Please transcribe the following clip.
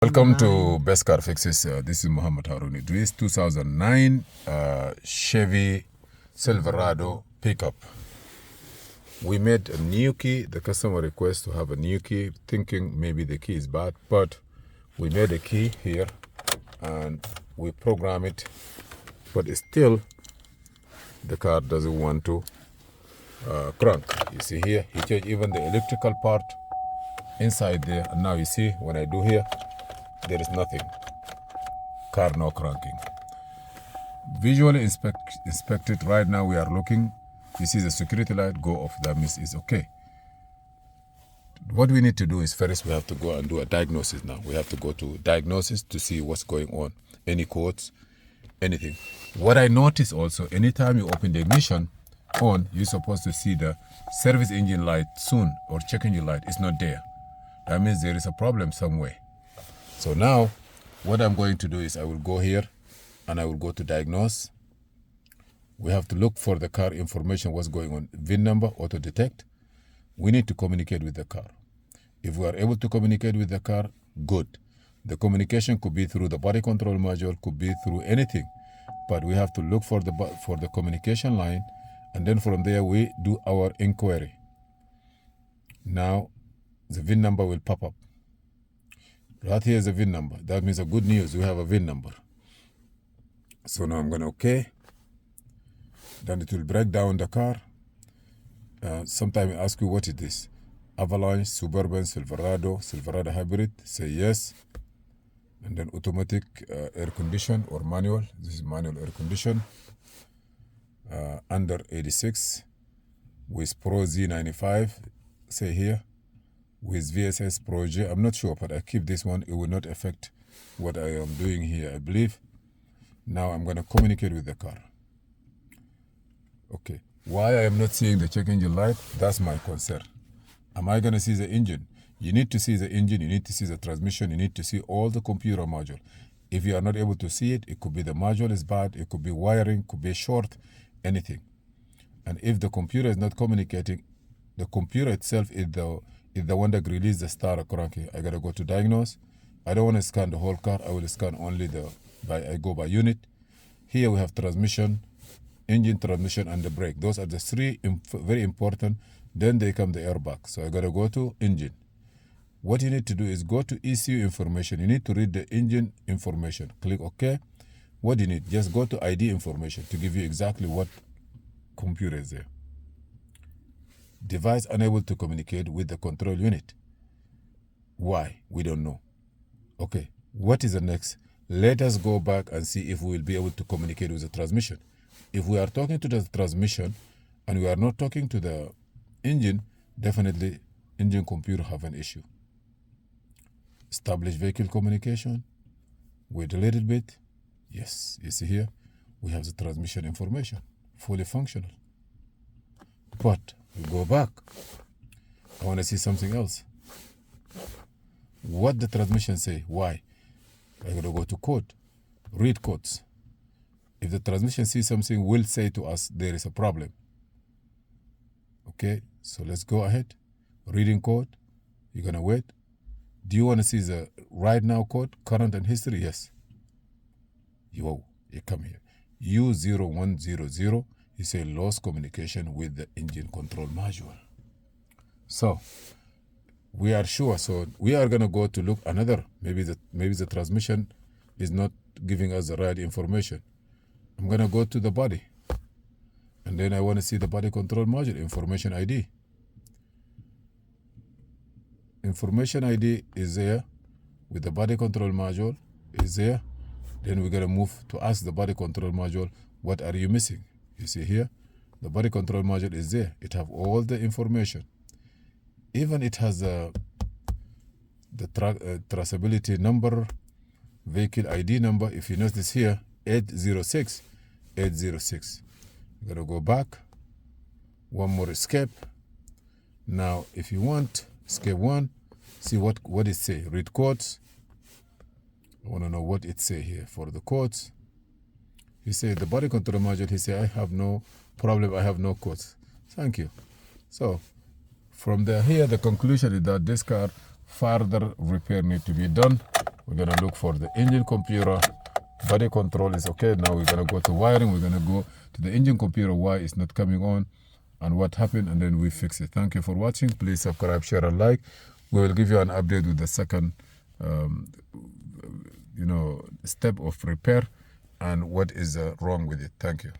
Welcome to Best Car Fixes. This is Muhammad Harun Idris, 2009 Chevy Selverado pickup. We made a new key. The customer requests to have a new key, thinking maybe the key is bad, but we made a key here and we program it, but still the car doesn't want to crank. You see here, he changed even the electrical part inside there, and now you see when I do here, there is nothing. Car no cranking. Visually inspect it. Right now we are looking. You see the security light go off. That means it's okay. What we need to do is first we have to go and do a diagnosis now. We have to go to diagnosis to see what's going on. Any codes, anything. What I notice also, anytime you open the ignition on, you're supposed to see the service engine light soon or check engine light. It's not there. That means there is a problem somewhere. So now, what I'm going to do is I will go here and I will go to diagnose. We have to look for the car information, what's going on. VIN number, auto detect. We need to communicate with the car. If we are able to communicate with the car, good. The communication could be through the body control module, could be through anything. But we have to look for the communication line, and then from there we do our inquiry. Now, the VIN number will pop up. Right here is a VIN number. That means a good news. We have a VIN number. So now I'm going to OK. Then it will break down the car. Sometimes I ask you, what is this? Avalanche, Suburban, Selverado, Selverado Hybrid. Say yes. And then automatic air condition or manual. This is manual air condition. Under 86 with Pro Z95. Say here. With VSS Pro J. I'm not sure, but I keep this one. It will not affect what I am doing here, I believe. Now I'm going to communicate with the car. Okay. Why I am not seeing the check engine light? That's my concern. Am I going to see the engine? You need to see the engine. You need to see the transmission. You need to see all the computer module. If you are not able to see it, it could be the module is bad. It could be wiring, could be short, anything. And if the computer is not communicating, the computer itself is the one that releases the star cranking. I gotta go to diagnose. I don't want to scan the whole car. I will scan only I go by unit. Here we have transmission, engine, transmission, and the brake. Those are the three very important. Then they come the airbag. So I gotta go to engine. What you need to do is go to ECU information. You need to read the engine information. Click OK. What do you need? Just go to ID information to give you exactly what computer is there. Device unable to communicate with the control unit. Why? We don't know. Okay, what is the next? Let us go back and see if we will be able to communicate with the transmission. If we are talking to the transmission and we are not talking to the engine, definitely engine computer have an issue. Establish vehicle communication. Wait a little bit. Yes, you see here, we have the transmission information, fully functional. But we go back. I want to see something else. What the transmission say? Why? I gotta go to code. Read codes. If the transmission sees something, will say to us there is a problem. Okay, so let's go ahead. Reading code. You're gonna wait. Do you want to see the right now code, current and history? Yes. You come here. U0100. You say lost communication with the engine control module. So we are sure. So we are gonna go to look another. Maybe the transmission is not giving us the right information. I'm gonna go to the body, and then I want to see the body control module information ID. Information ID is there with the body control module is there. Then we're gonna move to ask the body control module, what are you missing? You see here, the body control module is there. It have all the information. Even it has the traceability number, vehicle ID number. If you notice here, 806. You're gonna go back. One more escape. Now, if you want, escape one. See what it say. Read codes. I want to know what it say here for the codes. He said the body control module, he said, I have no problem, I have no codes. Thank you. So from here, the conclusion is that this car further repair need to be done. We're gonna look for the engine computer. Body control is okay. Now we're gonna go to wiring. We're gonna go to the engine computer, why it's not coming on and what happened, and then we fix it. Thank you for watching. Please subscribe, share, and like. We will give you an update with the second step of repair and what is wrong with it. Thank you.